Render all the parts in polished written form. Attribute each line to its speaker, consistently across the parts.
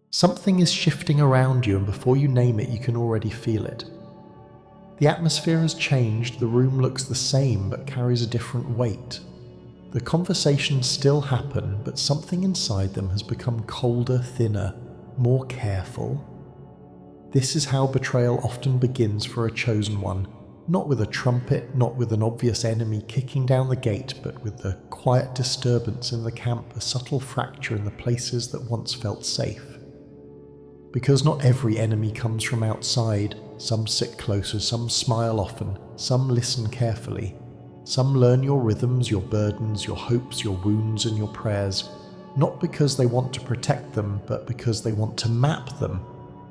Speaker 1: Something is shifting around you, and before you name it, you can already feel it. The atmosphere has changed, the room looks the same but carries a different weight. The conversations still happen, but something inside them has become colder, thinner, more careful. This is how betrayal often begins for a chosen one, not with a trumpet, not with an obvious enemy kicking down the gate, but with the quiet disturbance in the camp, a subtle fracture in the places that once felt safe. Because not every enemy comes from outside, some sit closer, some smile often, some listen carefully. Some learn your rhythms, your burdens, your hopes, your wounds and your prayers, not because they want to protect them, but because they want to map them.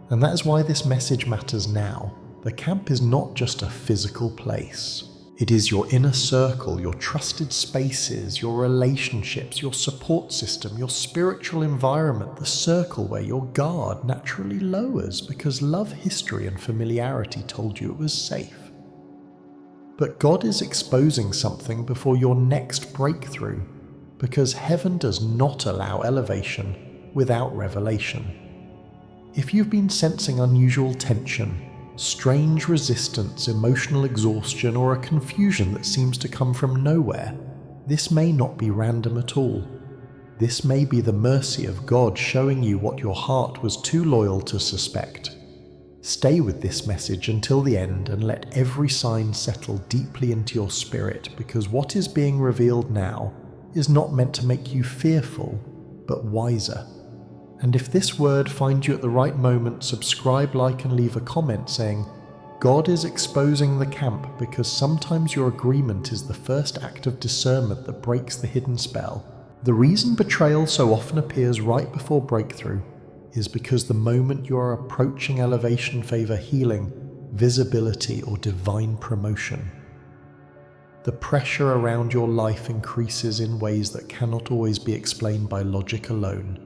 Speaker 1: And that is why this message matters now. The camp is not just a physical place. It is your inner circle, your trusted spaces, your relationships, your support system, your spiritual environment, the circle where your guard naturally lowers because love, history and familiarity told you it was safe. But God is exposing something before your next breakthrough, because heaven does not allow elevation without revelation. If you've been sensing unusual tension, strange resistance, emotional exhaustion, or a confusion that seems to come from nowhere, this may not be random at all. This may be the mercy of God showing you what your heart was too loyal to suspect. Stay with this message until the end and let every sign settle deeply into your spirit, because what is being revealed now is not meant to make you fearful, but wiser. And if this word finds you at the right moment, subscribe, like and leave a comment saying, God is exposing the camp, because sometimes your agreement is the first act of discernment that breaks the hidden spell. The reason betrayal so often appears right before breakthrough is because the moment you are approaching elevation, favor, healing, visibility, or divine promotion, the pressure around your life increases in ways that cannot always be explained by logic alone.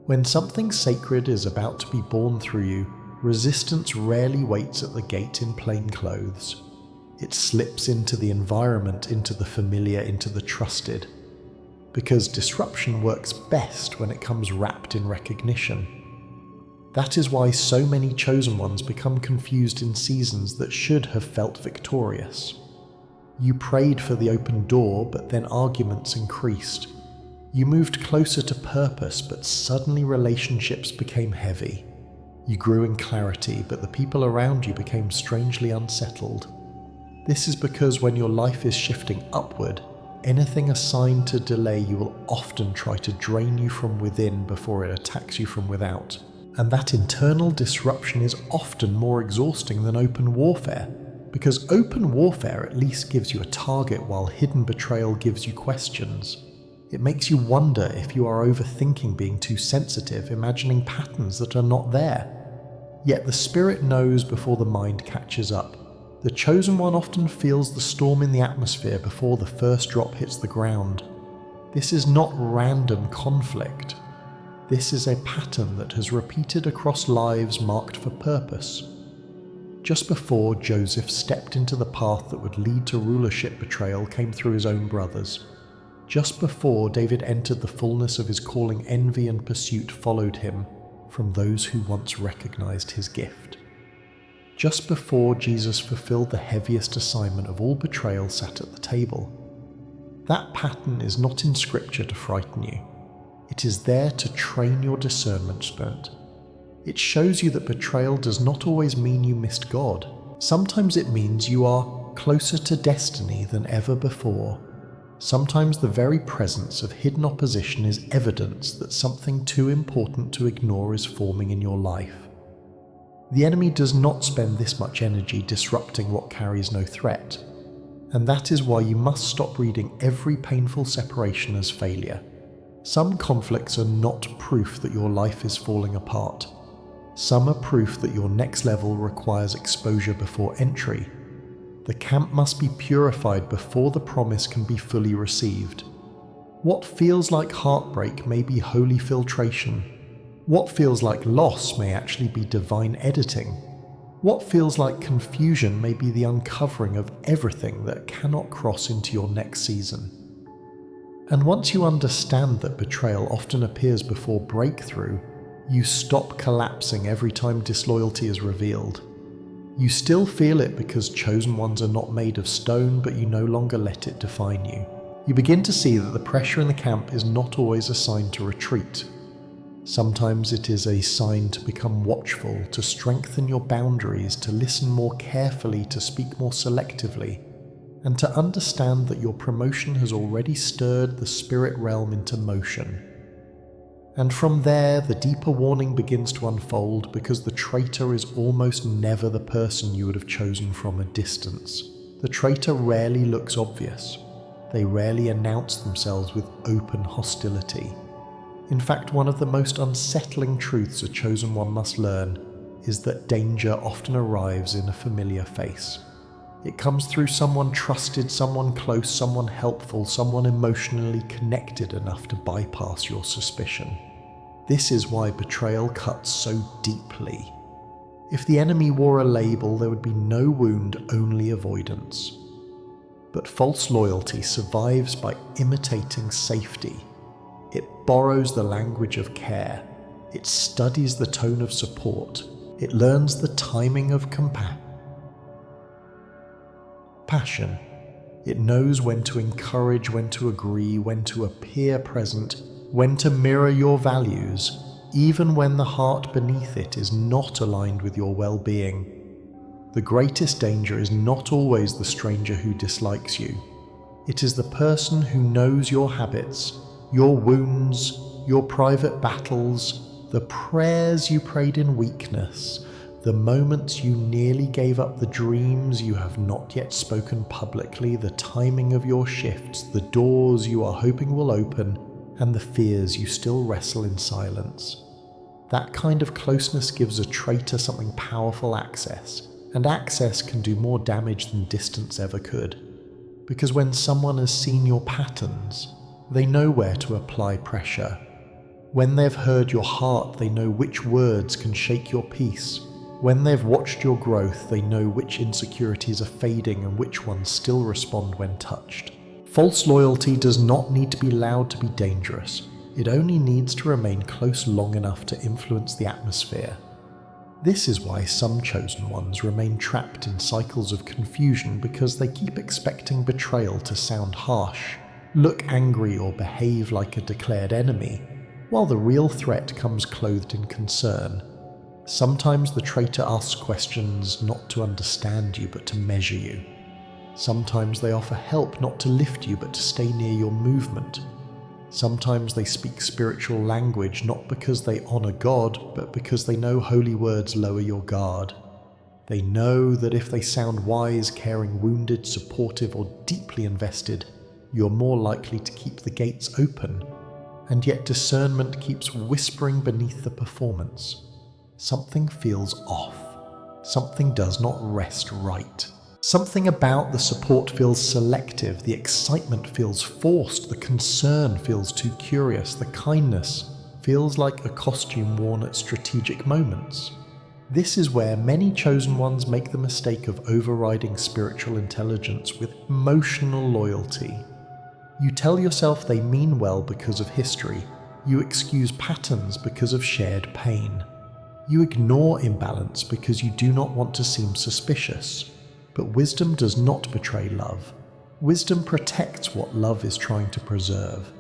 Speaker 1: When something sacred is about to be born through you, resistance rarely waits at the gate in plain clothes. It slips into the environment, into the familiar, into the trusted. Because disruption works best when it comes wrapped in recognition. That is why so many chosen ones become confused in seasons that should have felt victorious. You prayed for the open door, but then arguments increased. You moved closer to purpose, but suddenly relationships became heavy. You grew in clarity, but the people around you became strangely unsettled. This is because when your life is shifting upward, anything assigned to delay you will often try to drain you from within before it attacks you from without. And that internal disruption is often more exhausting than open warfare, because open warfare at least gives you a target while hidden betrayal gives you questions. It makes you wonder if you are overthinking, being too sensitive, imagining patterns that are not there. Yet the spirit knows before the mind catches up. The chosen one often feels the storm in the atmosphere before the first drop hits the ground. This is not random conflict. This is a pattern that has repeated across lives marked for purpose. Just before Joseph stepped into the path that would lead to rulership, betrayal came through his own brothers. Just before David entered the fullness of his calling, envy and pursuit followed him from those who once recognized his gift. Just before Jesus fulfilled the heaviest assignment of all, betrayal sat at the table. That pattern is not in scripture to frighten you. It is there to train your discernment spirit. It shows you that betrayal does not always mean you missed God. Sometimes it means you are closer to destiny than ever before. Sometimes the very presence of hidden opposition is evidence that something too important to ignore is forming in your life. The enemy does not spend this much energy disrupting what carries no threat, and that is why you must stop reading every painful separation as failure. Some conflicts are not proof that your life is falling apart. Some are proof that your next level requires exposure before entry. The camp must be purified before the promise can be fully received. What feels like heartbreak may be holy filtration. What feels like loss may actually be divine editing. What feels like confusion may be the uncovering of everything that cannot cross into your next season. And once you understand that betrayal often appears before breakthrough, You stop collapsing every time disloyalty is revealed. You still feel it because chosen ones are not made of stone, but you no longer let it define you. You begin to see that the pressure in the camp is not always a sign to retreat. Sometimes it is a sign to become watchful, to strengthen your boundaries, to listen more carefully, to speak more selectively, and to understand that your promotion has already stirred the spirit realm into motion. And from there, the deeper warning begins to unfold, because the traitor is almost never the person you would have chosen from a distance. The traitor rarely looks obvious. They rarely announce themselves with open hostility. In fact, one of the most unsettling truths a chosen one must learn is that danger often arrives in a familiar face. It comes through someone trusted, someone close, someone helpful, someone emotionally connected enough to bypass your suspicion. This is why betrayal cuts so deeply. If the enemy wore a label, there would be no wound, only avoidance. But false loyalty survives by imitating safety. It borrows the language of care. It studies the tone of support. It learns the timing of passion. It knows when to encourage, when to agree, when to appear present, when to mirror your values, even when the heart beneath it is not aligned with your well-being. The greatest danger is not always the stranger who dislikes you. It is the person who knows your habits, your wounds, your private battles, the prayers you prayed in weakness, the moments you nearly gave up, the dreams you have not yet spoken publicly, the timing of your shifts, the doors you are hoping will open, and the fears you still wrestle in silence. That kind of closeness gives a traitor something powerful: access. And access can do more damage than distance ever could. Because when someone has seen your patterns, they know where to apply pressure. When they've heard your heart, they know which words can shake your peace. When they've watched your growth, they know which insecurities are fading and which ones still respond when touched. False loyalty does not need to be loud to be dangerous. It only needs to remain close long enough to influence the atmosphere. This is why some chosen ones remain trapped in cycles of confusion, because they keep expecting betrayal to sound harsh, look angry, or behave like a declared enemy, while the real threat comes clothed in concern. Sometimes the traitor asks questions not to understand you but to measure you. Sometimes they offer help not to lift you but to stay near your movement. Sometimes they speak spiritual language not because they honor God, but because they know holy words lower your guard. They know that if they sound wise, caring, wounded, supportive, or deeply invested, you're more likely to keep the gates open. And yet discernment keeps whispering beneath the performance. Something feels off. Something does not rest right. Something about the support feels selective, the excitement feels forced, the concern feels too curious, the kindness feels like a costume worn at strategic moments. This is where many chosen ones make the mistake of overriding spiritual intelligence with emotional loyalty. You tell yourself they mean well because of history. You excuse patterns because of shared pain. You ignore imbalance because you do not want to seem suspicious. But wisdom does not betray love. Wisdom protects what love is trying to preserve.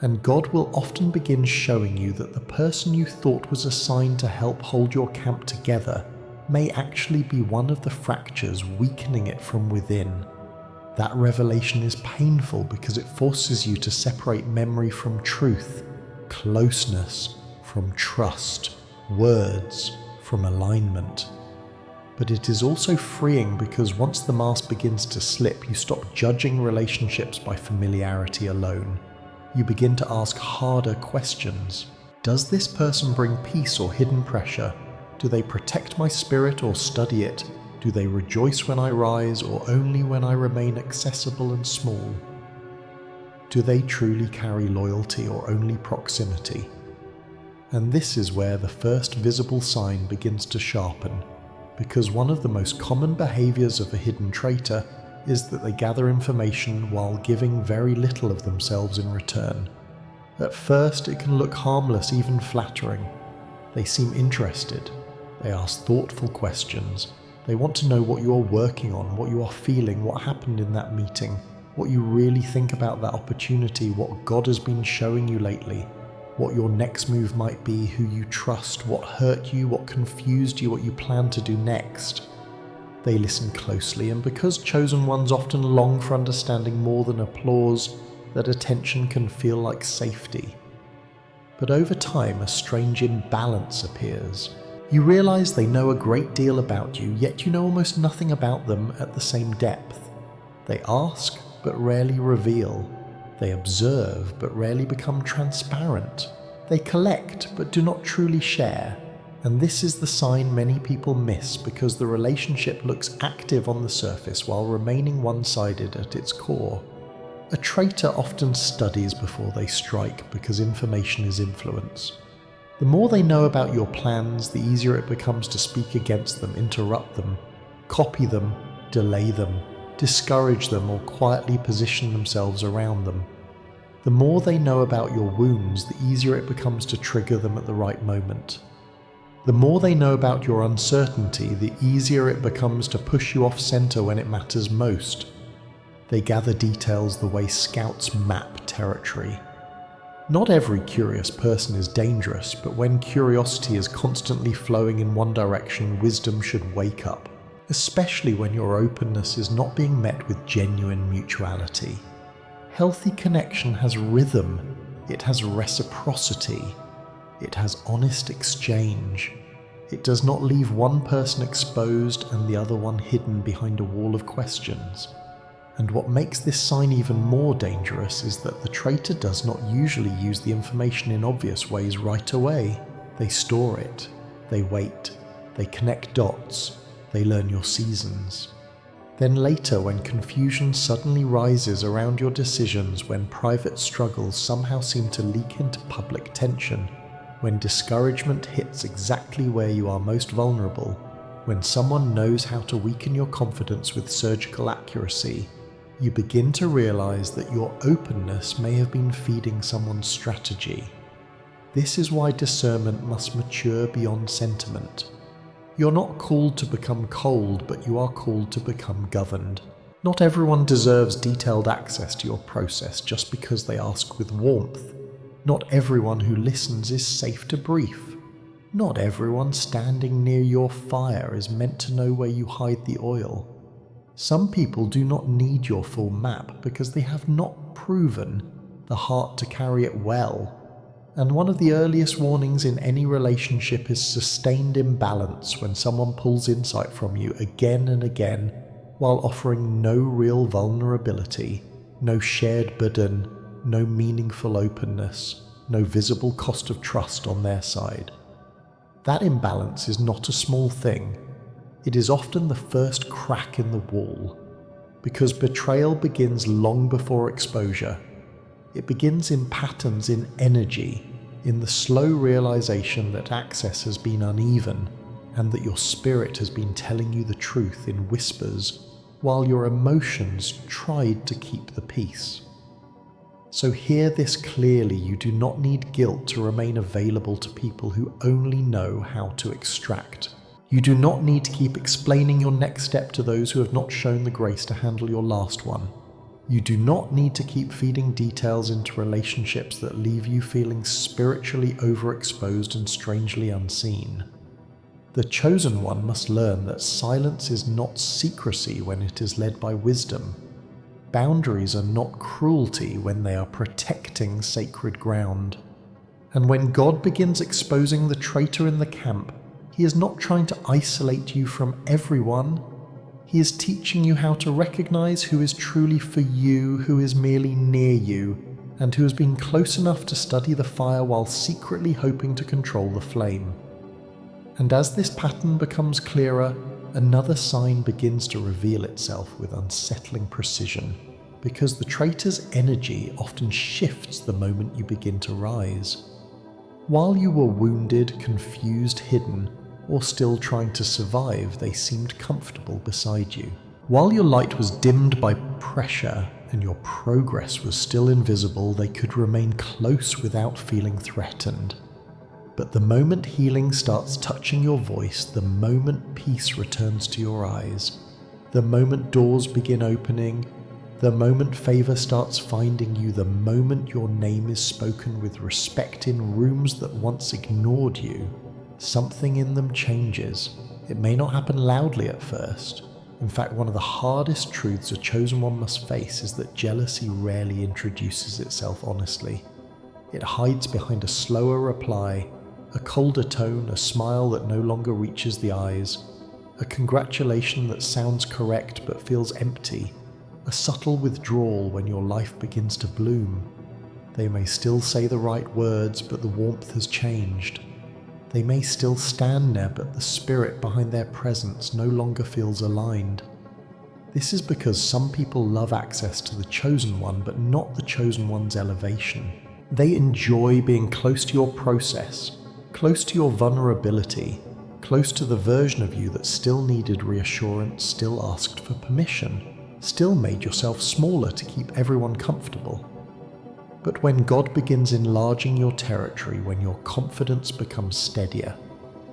Speaker 1: And God will often begin showing you that the person you thought was assigned to help hold your camp together may actually be one of the fractures weakening it from within. That revelation is painful because it forces you to separate memory from truth, closeness from trust, words from alignment. But it is also freeing because once the mask begins to slip, you stop judging relationships by familiarity alone. You begin to ask harder questions. Does this person bring peace or hidden pressure? Do they protect my spirit or study it? Do they rejoice when I rise or only when I remain accessible and small? Do they truly carry loyalty or only proximity? And this is where the first visible sign begins to sharpen. Because one of the most common behaviors of a hidden traitor is that they gather information while giving very little of themselves in return. At first, it can look harmless, even flattering. They seem interested. They ask thoughtful questions. They want to know what you are working on, what you are feeling, what happened in that meeting, what you really think about that opportunity, what God has been showing you lately, what your next move might be, who you trust, what hurt you, what confused you, what you plan to do next. They listen closely, and because chosen ones often long for understanding more than applause, that attention can feel like safety. But over time, a strange imbalance appears. You realize they know a great deal about you, yet you know almost nothing about them at the same depth. They ask, but rarely reveal. They observe, but rarely become transparent. They collect, but do not truly share. And this is the sign many people miss because the relationship looks active on the surface while remaining one-sided at its core. A traitor often studies before they strike because information is influence. The more they know about your plans, the easier it becomes to speak against them, interrupt them, copy them, delay them, discourage them, or quietly position themselves around them. The more they know about your wounds, the easier it becomes to trigger them at the right moment. The more they know about your uncertainty, the easier it becomes to push you off center when it matters most. They gather details the way scouts map territory. Not every curious person is dangerous, but when curiosity is constantly flowing in one direction, wisdom should wake up, especially when your openness is not being met with genuine mutuality. Healthy connection has rhythm, it has reciprocity, it has honest exchange. It does not leave one person exposed and the other one hidden behind a wall of questions. And what makes this sign even more dangerous is that the traitor does not usually use the information in obvious ways right away. They store it, they wait, they connect dots, they learn your seasons. Then later, when confusion suddenly rises around your decisions, when private struggles somehow seem to leak into public tension, when discouragement hits exactly where you are most vulnerable, when someone knows how to weaken your confidence with surgical accuracy, you begin to realize that your openness may have been feeding someone's strategy. This is why discernment must mature beyond sentiment. You're not called to become cold, but you are called to become governed. Not everyone deserves detailed access to your process just because they ask with warmth. Not everyone who listens is safe to brief. Not everyone standing near your fire is meant to know where you hide the oil. Some people do not need your full map because they have not proven the heart to carry it well. And one of the earliest warnings in any relationship is sustained imbalance when someone pulls insight from you again and again while offering no real vulnerability, no shared burden, no meaningful openness, no visible cost of trust on their side. That imbalance is not a small thing. It is often the first crack in the wall, because betrayal begins long before exposure. It begins in patterns in energy, in the slow realization that access has been uneven and that your spirit has been telling you the truth in whispers while your emotions tried to keep the peace. So hear this clearly: you do not need guilt to remain available to people who only know how to extract. You do not need to keep explaining your next step to those who have not shown the grace to handle your last one. You do not need to keep feeding details into relationships that leave you feeling spiritually overexposed and strangely unseen. The chosen one must learn that silence is not secrecy when it is led by wisdom. Boundaries are not cruelty when they are protecting sacred ground. And when God begins exposing the traitor in the camp, He is not trying to isolate you from everyone. He is teaching you how to recognize who is truly for you, who is merely near you, and who has been close enough to study the fire while secretly hoping to control the flame. And as this pattern becomes clearer, another sign begins to reveal itself with unsettling precision, because the traitor's energy often shifts the moment you begin to rise. While you were wounded, confused, hidden, or still trying to survive, they seemed comfortable beside you. While your light was dimmed by pressure and your progress was still invisible, they could remain close without feeling threatened. But the moment healing starts touching your voice, the moment peace returns to your eyes, the moment doors begin opening, the moment favor starts finding you, the moment your name is spoken with respect in rooms that once ignored you, something in them changes. It may not happen loudly at first. In fact, one of the hardest truths a chosen one must face is that jealousy rarely introduces itself honestly. It hides behind a slower reply, a colder tone, a smile that no longer reaches the eyes, a congratulation that sounds correct but feels empty, a subtle withdrawal when your life begins to bloom. They may still say the right words, but the warmth has changed. They may still stand there, but the spirit behind their presence no longer feels aligned. This is because some people love access to the chosen one, but not the chosen one's elevation. They enjoy being close to your process, close to your vulnerability, close to the version of you that still needed reassurance, still asked for permission, still made yourself smaller to keep everyone comfortable. But when God begins enlarging your territory, when your confidence becomes steadier,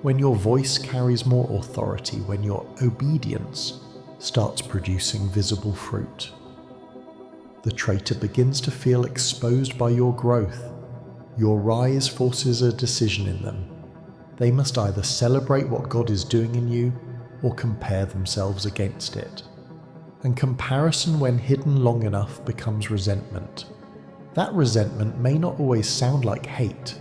Speaker 1: when your voice carries more authority, when your obedience starts producing visible fruit, the traitor begins to feel exposed by your growth. Your rise forces a decision in them. They must either celebrate what God is doing in you or compare themselves against it. And comparison, when hidden long enough, becomes resentment. That resentment may not always sound like hate.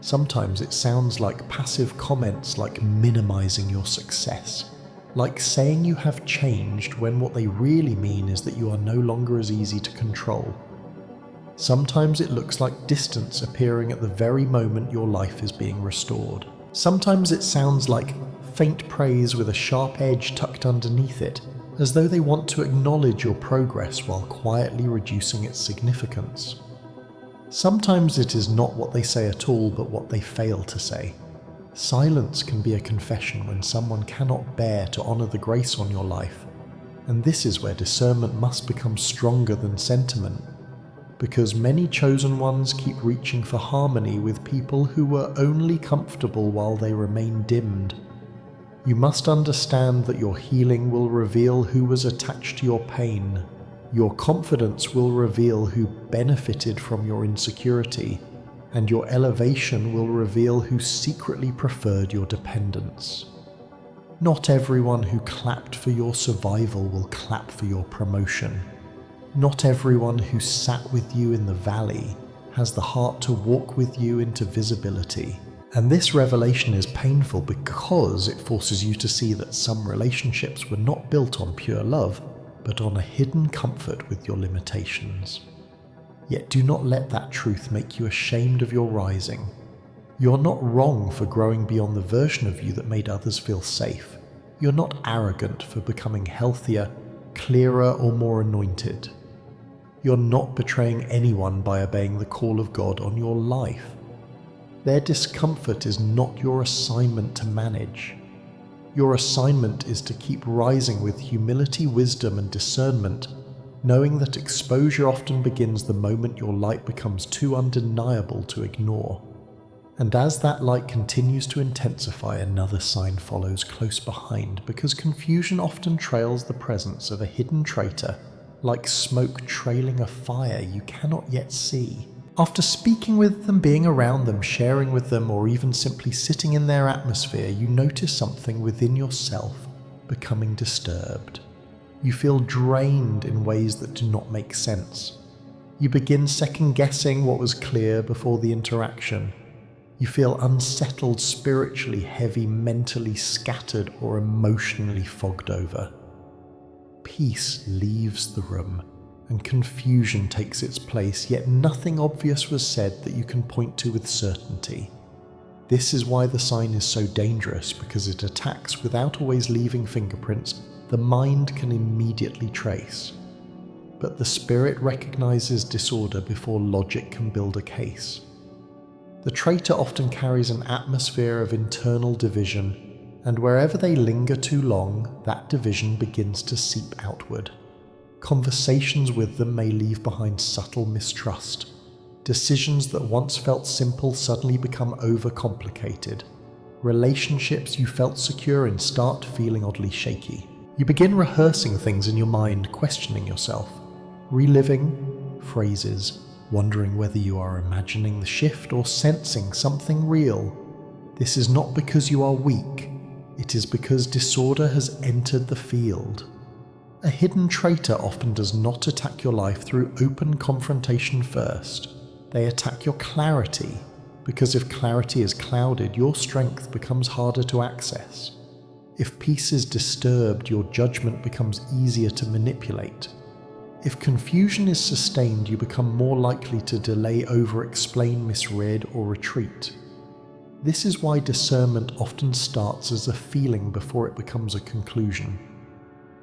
Speaker 1: Sometimes it sounds like passive comments, like minimizing your success, like saying you have changed when what they really mean is that you are no longer as easy to control. Sometimes it looks like distance appearing at the very moment your life is being restored. Sometimes it sounds like faint praise with a sharp edge tucked underneath it, as though they want to acknowledge your progress while quietly reducing its significance. Sometimes it is not what they say at all, but what they fail to say. Silence can be a confession when someone cannot bear to honor the grace on your life, and this is where discernment must become stronger than sentiment, because many chosen ones keep reaching for harmony with people who were only comfortable while they remain dimmed. You must understand that your healing will reveal who was attached to your pain. Your confidence will reveal who benefited from your insecurity, and your elevation will reveal who secretly preferred your dependence. Not everyone who clapped for your survival will clap for your promotion. Not everyone who sat with you in the valley has the heart to walk with you into visibility. And this revelation is painful because it forces you to see that some relationships were not built on pure love, but on a hidden comfort with your limitations. Yet do not let that truth make you ashamed of your rising. You're not wrong for growing beyond the version of you that made others feel safe. You're not arrogant for becoming healthier, clearer, or more anointed. You're not betraying anyone by obeying the call of God on your life. Their discomfort is not your assignment to manage. Your assignment is to keep rising with humility, wisdom, and discernment, knowing that exposure often begins the moment your light becomes too undeniable to ignore. And as that light continues to intensify, another sign follows close behind, because confusion often trails the presence of a hidden traitor, like smoke trailing a fire you cannot yet see. After speaking with them, being around them, sharing with them, or even simply sitting in their atmosphere, you notice something within yourself becoming disturbed. You feel drained in ways that do not make sense. You begin second-guessing what was clear before the interaction. You feel unsettled spiritually, heavy mentally, scattered, or emotionally fogged over. Peace leaves the room, and confusion takes its place, yet nothing obvious was said that you can point to with certainty. This is why the sign is so dangerous, because it attacks without always leaving fingerprints the mind can immediately trace. But the spirit recognizes disorder before logic can build a case. The traitor often carries an atmosphere of internal division, and wherever they linger too long, that division begins to seep outward. Conversations with them may leave behind subtle mistrust. Decisions that once felt simple suddenly become overcomplicated. Relationships you felt secure in start feeling oddly shaky. You begin rehearsing things in your mind, questioning yourself, reliving phrases, wondering whether you are imagining the shift or sensing something real. This is not because you are weak, it is because disorder has entered the field. A hidden traitor often does not attack your life through open confrontation first. They attack your clarity, because if clarity is clouded, your strength becomes harder to access. If peace is disturbed, your judgment becomes easier to manipulate. If confusion is sustained, you become more likely to delay, over-explain, misread, or retreat. This is why discernment often starts as a feeling before it becomes a conclusion.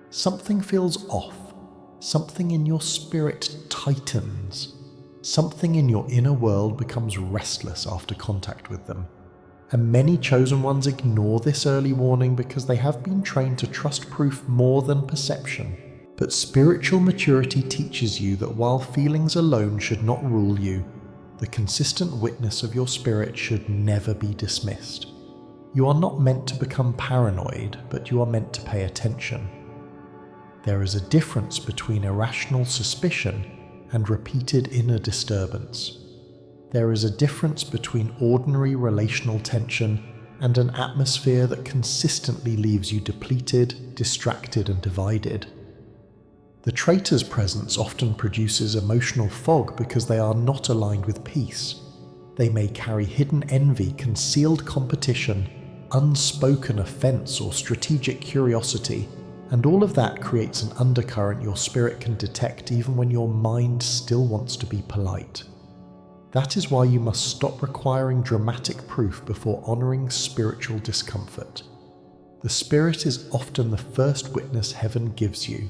Speaker 1: Something feels off. Something in your spirit tightens. Something in your inner world becomes restless after contact with them. And many chosen ones ignore this early warning because they have been trained to trust proof more than perception. But spiritual maturity teaches you that while feelings alone should not rule you, the consistent witness of your spirit should never be dismissed. You are not meant to become paranoid, but you are meant to pay attention. There is a difference between irrational suspicion and repeated inner disturbance. There is a difference between ordinary relational tension and an atmosphere that consistently leaves you depleted, distracted, and divided. The traitor's presence often produces emotional fog because they are not aligned with peace. They may carry hidden envy, concealed competition, unspoken offense, or strategic curiosity, and all of that creates an undercurrent your spirit can detect even when your mind still wants to be polite. That is why you must stop requiring dramatic proof before honoring spiritual discomfort. The spirit is often the first witness heaven gives you.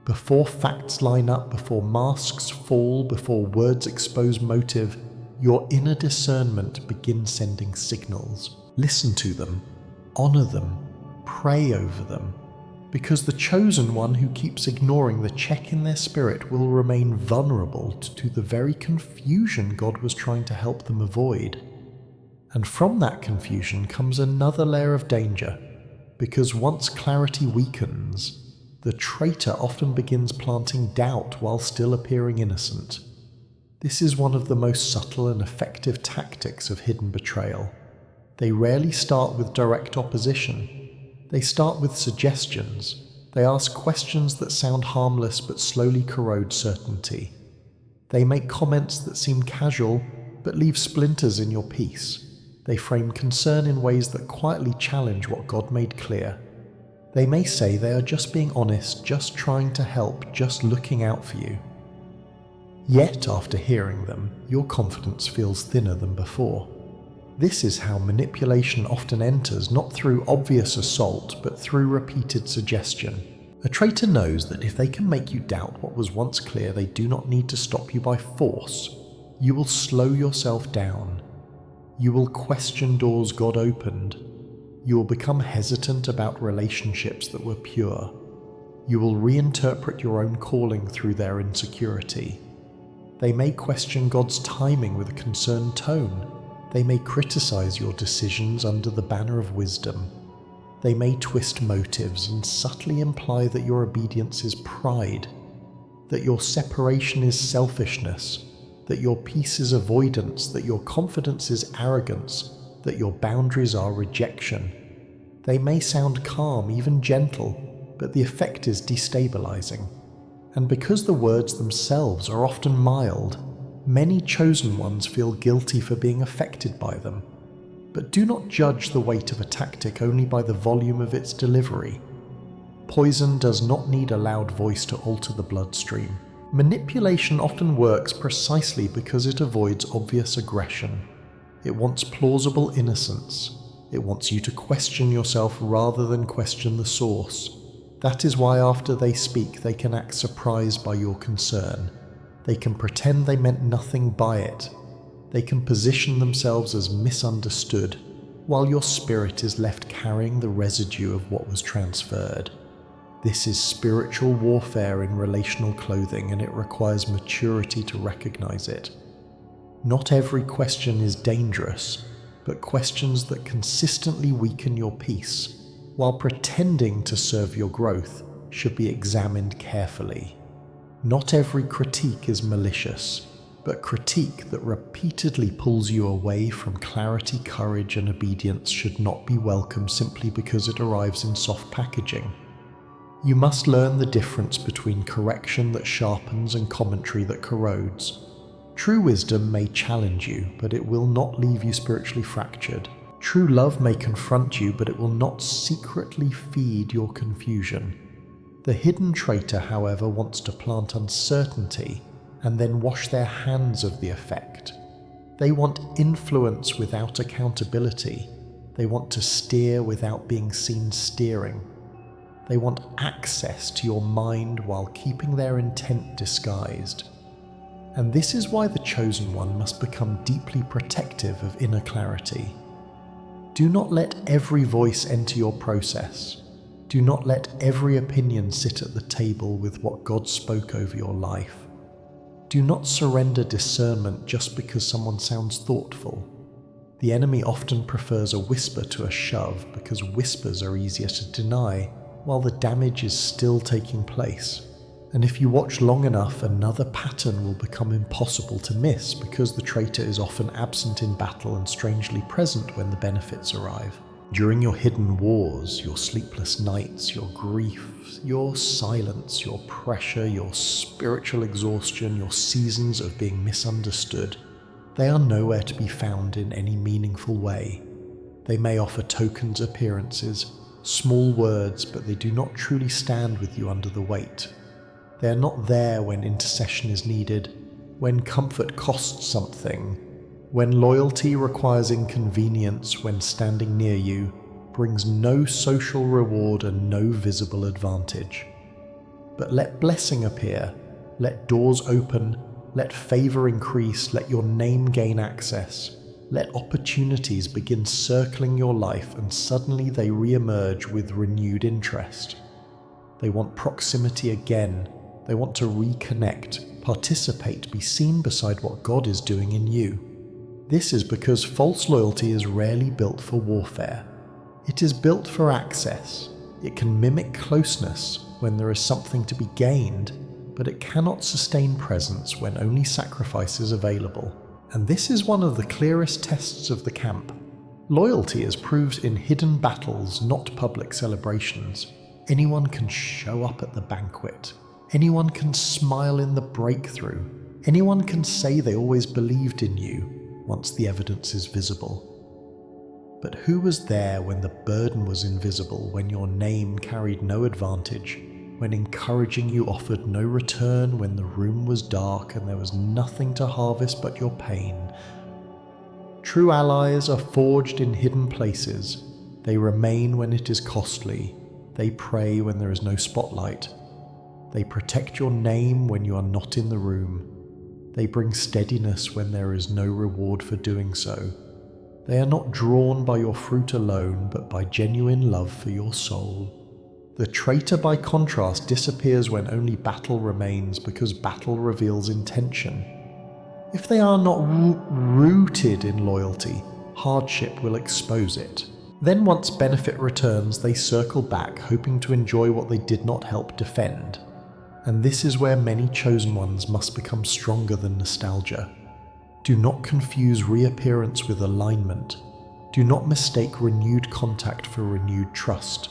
Speaker 1: Before facts line up, before masks fall, before words expose motive, your inner discernment begins sending signals. Listen to them, honor them, pray over them. Because the chosen one who keeps ignoring the check in their spirit will remain vulnerable to the very confusion God was trying to help them avoid. And from that confusion comes another layer of danger, because once clarity weakens, the traitor often begins planting doubt while still appearing innocent. This is one of the most subtle and effective tactics of hidden betrayal. They rarely start with direct opposition. They start with suggestions. They ask questions that sound harmless but slowly corrode certainty. They make comments that seem casual but leave splinters in your peace. They frame concern in ways that quietly challenge what God made clear. They may say they are just being honest, just trying to help, just looking out for you. Yet, after hearing them, your confidence feels thinner than before. This is how manipulation often enters, not through obvious assault, but through repeated suggestion. A traitor knows that if they can make you doubt what was once clear, they do not need to stop you by force. You will slow yourself down. You will question doors God opened. You will become hesitant about relationships that were pure. You will reinterpret your own calling through their insecurity. They may question God's timing with a concerned tone. They may criticize your decisions under the banner of wisdom. They may twist motives and subtly imply that your obedience is pride, that your separation is selfishness, that your peace is avoidance, that your confidence is arrogance, that your boundaries are rejection. They may sound calm, even gentle, but the effect is destabilizing. And because the words themselves are often mild, many chosen ones feel guilty for being affected by them. But do not judge the weight of a tactic only by the volume of its delivery. Poison does not need a loud voice to alter the bloodstream. Manipulation often works precisely because it avoids obvious aggression. It wants plausible innocence. It wants you to question yourself rather than question the source. That is why after they speak, they can act surprised by your concern. They can pretend they meant nothing by it. They can position themselves as misunderstood, while your spirit is left carrying the residue of what was transferred. This is spiritual warfare in relational clothing, and it requires maturity to recognize it. Not every question is dangerous, but questions that consistently weaken your peace, while pretending to serve your growth, should be examined carefully. Not every critique is malicious, but critique that repeatedly pulls you away from clarity, courage, and obedience should not be welcome simply because it arrives in soft packaging. You must learn the difference between correction that sharpens and commentary that corrodes. True wisdom may challenge you, but it will not leave you spiritually fractured. True love may confront you, but it will not secretly feed your confusion. The hidden traitor, however, wants to plant uncertainty and then wash their hands of the effect. They want influence without accountability. They want to steer without being seen steering. They want access to your mind while keeping their intent disguised. And this is why the chosen one must become deeply protective of inner clarity. Do not let every voice enter your process. Do not let every opinion sit at the table with what God spoke over your life. Do not surrender discernment just because someone sounds thoughtful. The enemy often prefers a whisper to a shove because whispers are easier to deny, while the damage is still taking place. And if you watch long enough, another pattern will become impossible to miss because the traitor is often absent in battle and strangely present when the benefits arrive. During your hidden wars, your sleepless nights, your grief, your silence, your pressure, your spiritual exhaustion, your seasons of being misunderstood, they are nowhere to be found in any meaningful way. They may offer tokens, appearances, small words, but they do not truly stand with you under the weight. They are not there when intercession is needed, when comfort costs something, when loyalty requires inconvenience, when standing near you brings no social reward and no visible advantage. But let blessing appear, let doors open, let favor increase, let your name gain access, let opportunities begin circling your life, and suddenly they re-emerge with renewed interest. They want proximity again. They want to reconnect, participate, be seen beside what God is doing in you. This is because false loyalty is rarely built for warfare. It is built for access. It can mimic closeness when there is something to be gained, but it cannot sustain presence when only sacrifice is available. And this is one of the clearest tests of the camp. Loyalty is proved in hidden battles, not public celebrations. Anyone can show up at the banquet. Anyone can smile in the breakthrough. Anyone can say they always believed in you once the evidence is visible. But who was there when the burden was invisible, when your name carried no advantage, when encouraging you offered no return, when the room was dark and there was nothing to harvest but your pain? True allies are forged in hidden places. They remain when it is costly. They pray when there is no spotlight. They protect your name when you are not in the room. They bring steadiness when there is no reward for doing so. They are not drawn by your fruit alone, but by genuine love for your soul. The traitor, by contrast, disappears when only battle remains, because battle reveals intention. If they are not rooted in loyalty, hardship will expose it. Then once benefit returns, they circle back, hoping to enjoy what they did not help defend. And this is where many chosen ones must become stronger than nostalgia. Do not confuse reappearance with alignment. Do not mistake renewed contact for renewed trust.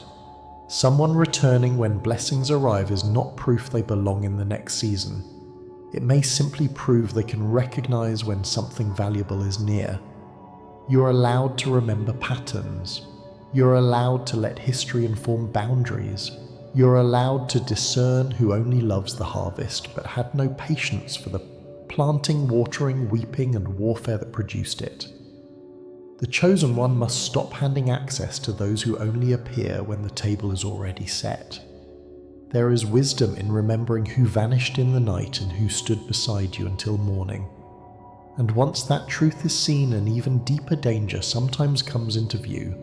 Speaker 1: Someone returning when blessings arrive is not proof they belong in the next season. It may simply prove they can recognize when something valuable is near. You're allowed to remember patterns. You're allowed to let history inform boundaries. You're allowed to discern who only loves the harvest but had no patience for the planting, watering, weeping, and warfare that produced it. The chosen one must stop handing access to those who only appear when the table is already set. There is wisdom in remembering who vanished in the night and who stood beside you until morning. And once that truth is seen, an even deeper danger sometimes comes into view,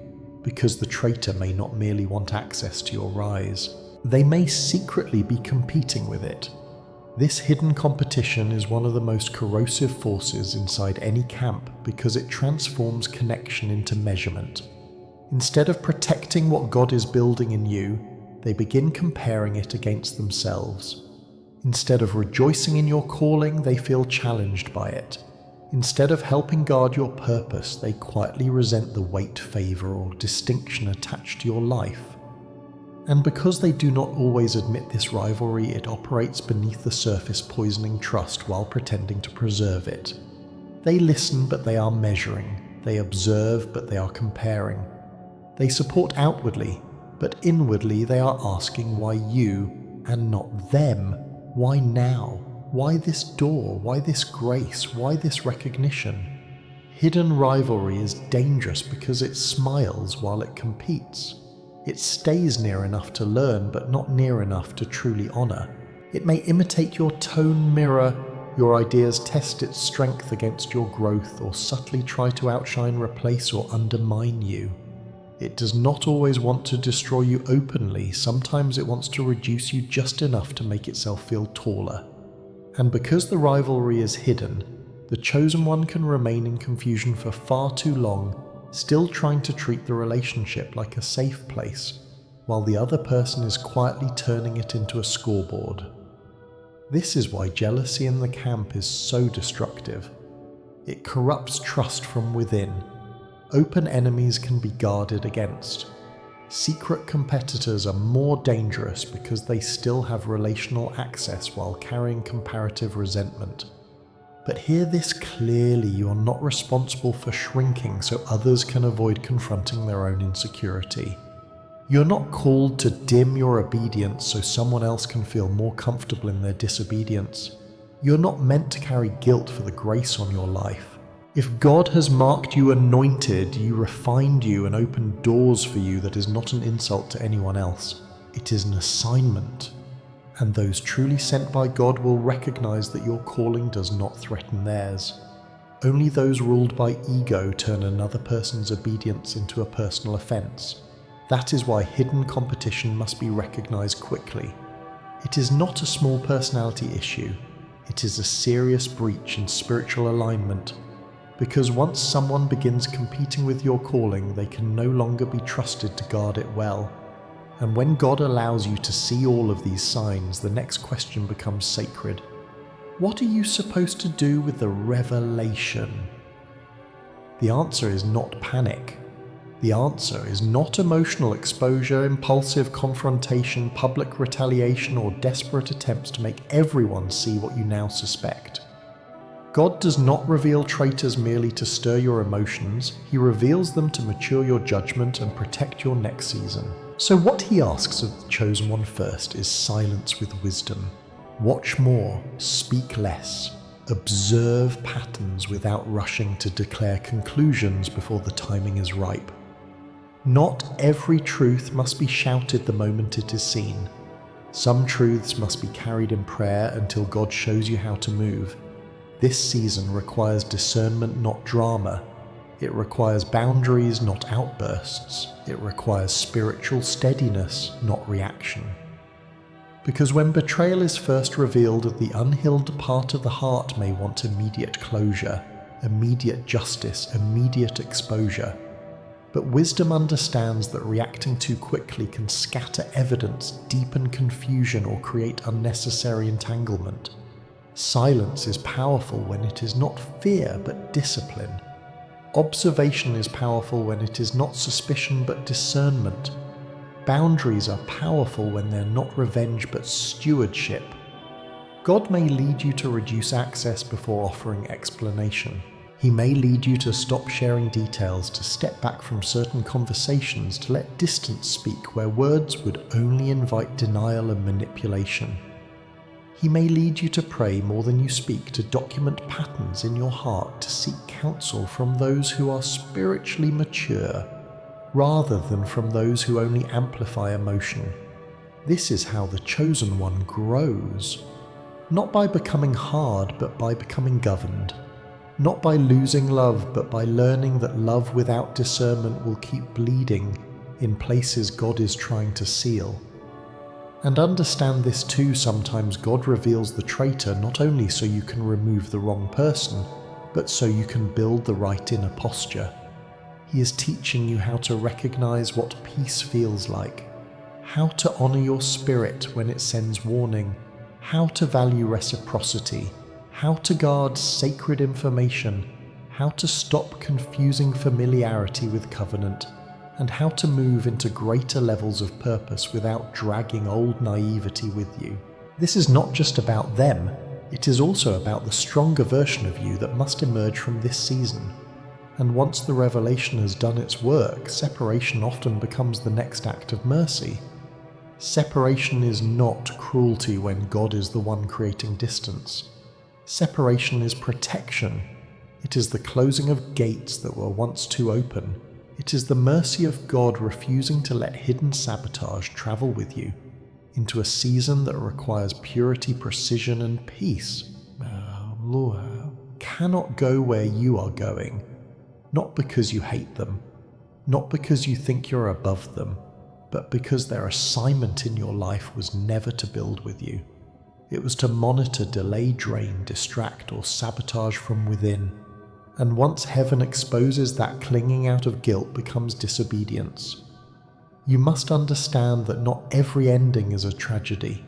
Speaker 1: because the traitor may not merely want access to your rise. They may secretly be competing with it. This hidden competition is one of the most corrosive forces inside any camp because it transforms connection into measurement. Instead of protecting what God is building in you, they begin comparing it against themselves. Instead of rejoicing in your calling, they feel challenged by it. Instead of helping guard your purpose, they quietly resent the weight, favor, or distinction attached to your life. And because they do not always admit this rivalry, it operates beneath the surface, poisoning trust while pretending to preserve it. They listen, but they are measuring. They observe, but they are comparing. They support outwardly, but inwardly they are asking why you and not them. Why now? Why this door? Why this grace? Why this recognition? Hidden rivalry is dangerous because it smiles while it competes. It stays near enough to learn, but not near enough to truly honor. It may imitate your tone, mirror your ideas, test its strength against your growth, or subtly try to outshine, replace, or undermine you. It does not always want to destroy you openly. Sometimes it wants to reduce you just enough to make itself feel taller. And because the rivalry is hidden, the chosen one can remain in confusion for far too long, still trying to treat the relationship like a safe place, while the other person is quietly turning it into a scoreboard. This is why jealousy in the camp is so destructive. It corrupts trust from within. Open enemies can be guarded against. Secret competitors are more dangerous because they still have relational access while carrying comparative resentment. But hear this clearly, you are not responsible for shrinking so others can avoid confronting their own insecurity. You're not called to dim your obedience so someone else can feel more comfortable in their disobedience. You're not meant to carry guilt for the grace on your life. If God has marked you anointed, you refined you and opened doors for you, that is not an insult to anyone else. It is an assignment. And those truly sent by God will recognize that your calling does not threaten theirs. Only those ruled by ego turn another person's obedience into a personal offense. That is why hidden competition must be recognized quickly. It is not a small personality issue. It is a serious breach in spiritual alignment. Because once someone begins competing with your calling, they can no longer be trusted to guard it well. And when God allows you to see all of these signs, the next question becomes sacred. What are you supposed to do with the revelation? The answer is not panic. The answer is not emotional exposure, impulsive confrontation, public retaliation, or desperate attempts to make everyone see what you now suspect. God does not reveal traitors merely to stir your emotions. He reveals them to mature your judgment and protect your next season. So what he asks of the chosen one first is silence with wisdom. Watch more, speak less, observe patterns without rushing to declare conclusions before the timing is ripe. Not every truth must be shouted the moment it is seen. Some truths must be carried in prayer until God shows you how to move. This season requires discernment, not drama. It requires boundaries, not outbursts. It requires spiritual steadiness, not reaction. Because when betrayal is first revealed, the unhealed part of the heart may want immediate closure, immediate justice, immediate exposure. But wisdom understands that reacting too quickly can scatter evidence, deepen confusion, or create unnecessary entanglement. Silence is powerful when it is not fear but discipline. Observation is powerful when it is not suspicion but discernment. Boundaries are powerful when they're not revenge but stewardship. God may lead you to reduce access before offering explanation. He may lead you to stop sharing details, to step back from certain conversations, to let distance speak where words would only invite denial and manipulation. He may lead you to pray more than you speak, to document patterns in your heart, to seek counsel from those who are spiritually mature, rather than from those who only amplify emotion. This is how the chosen one grows. Not by becoming hard, but by becoming governed. Not by losing love, but by learning that love without discernment will keep bleeding in places God is trying to seal. And understand this too, sometimes God reveals the traitor not only so you can remove the wrong person, but so you can build the right inner posture. He is teaching you how to recognize what peace feels like, how to honor your spirit when it sends warning, how to value reciprocity, how to guard sacred information, how to stop confusing familiarity with covenant, and how to move into greater levels of purpose without dragging old naivety with you. This is not just about them, it is also about the stronger version of you that must emerge from this season. And once the revelation has done its work, separation often becomes the next act of mercy. Separation is not cruelty when God is the one creating distance. Separation is protection. It is the closing of gates that were once too open. It is the mercy of God refusing to let hidden sabotage travel with you into a season that requires purity, precision, and peace. Cannot go where you are going, not because you hate them, not because you think you're above them, but because their assignment in your life was never to build with you. It was to monitor, delay, drain, distract, or sabotage from within. And once heaven exposes that, clinging out of guilt becomes disobedience. You must understand that not every ending is a tragedy.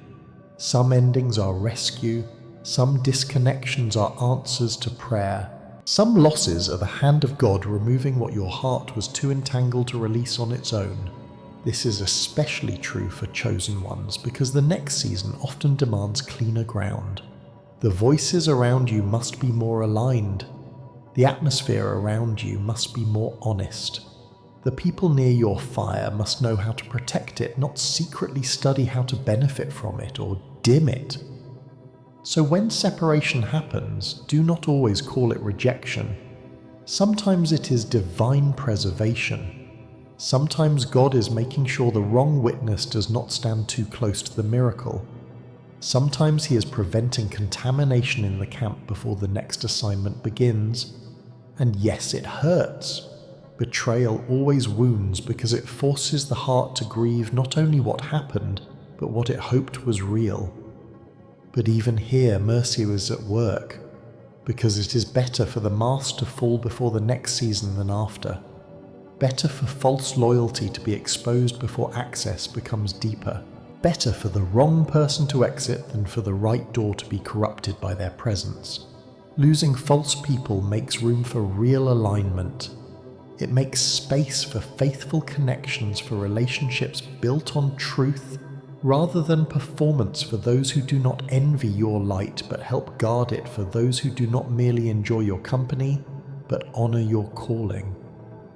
Speaker 1: Some endings are rescue, some disconnections are answers to prayer. Some losses are the hand of God removing what your heart was too entangled to release on its own. This is especially true for chosen ones because the next season often demands cleaner ground. The voices around you must be more aligned. The atmosphere around you must be more honest. The people near your fire must know how to protect it, not secretly study how to benefit from it or dim it. So when separation happens, do not always call it rejection. Sometimes it is divine preservation. Sometimes God is making sure the wrong witness does not stand too close to the miracle. Sometimes He is preventing contamination in the camp before the next assignment begins. And yes, it hurts. Betrayal always wounds because it forces the heart to grieve not only what happened, but what it hoped was real. But even here, mercy was at work, because it is better for the mast to fall before the next season than after. Better for false loyalty to be exposed before access becomes deeper. Better for the wrong person to exit than for the right door to be corrupted by their presence. Losing false people makes room for real alignment. It makes space for faithful connections, for relationships built on truth, rather than performance, for those who do not envy your light but help guard it, for those who do not merely enjoy your company but honor your calling.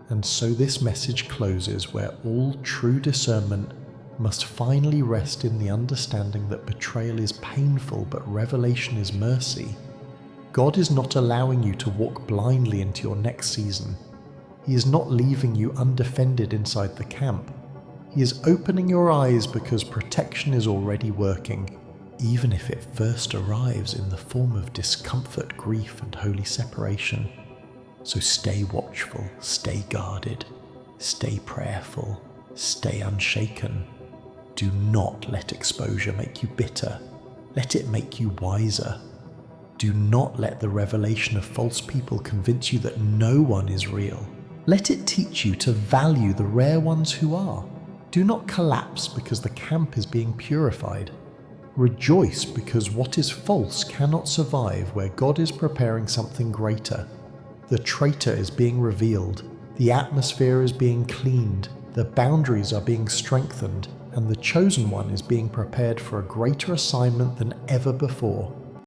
Speaker 1: And so this message closes where all true discernment must finally rest in the understanding that betrayal is painful but revelation is mercy. God is not allowing you to walk blindly into your next season. He is not leaving you undefended inside the camp. He is opening your eyes because protection is already working, even if it first arrives in the form of discomfort, grief, and holy separation. So stay watchful, stay guarded, stay prayerful, stay unshaken. Do not let exposure make you bitter. Let it make you wiser. Do not let the revelation of false people convince you that no one is real. Let it teach you to value the rare ones who are. Do not collapse because the camp is being purified. Rejoice because what is false cannot survive where God is preparing something greater. The traitor is being revealed, the atmosphere is being cleaned, the boundaries are being strengthened, and the chosen one is being prepared for a greater assignment than ever before.